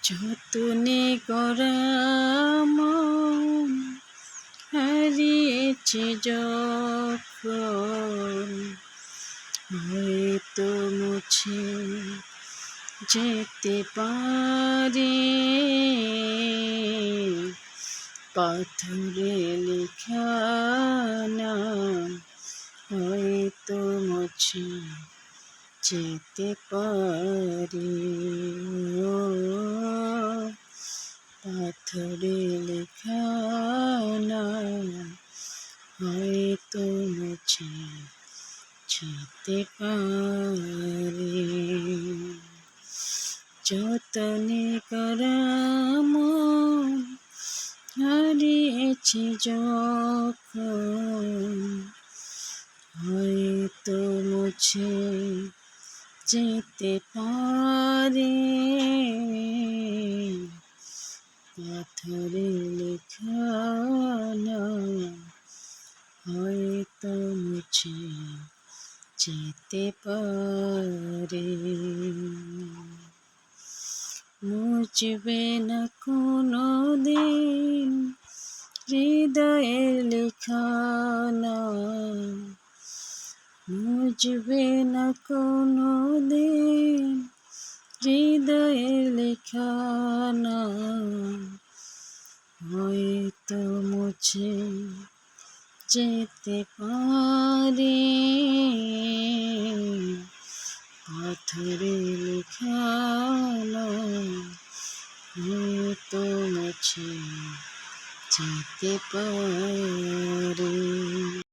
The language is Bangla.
যতনে করা মন হারিয়েছে যখন, হয়তো মুছে যেতে পারে পাথরে লেখা নাম, হয়তো মুছে যেতে পারে পাথরে লেখা নাম, হয়তো মুছে যেতে পারে। যতনে করা মন হারিয়েছে যখন, হয়তো মুছে যেতে পারে পাথরে লেখা নাম, হয়তো মুছে যেতে পারে। মুছবে না কোনো দিন হৃদয়ের লেখা নাম, মুছবে না কোনো দিন হৃদয়ের লেখা নাম, হয়তো মুছে যেতে পারে পাথরে লেখা নাম, হয়তো মুছে যেতে পারে।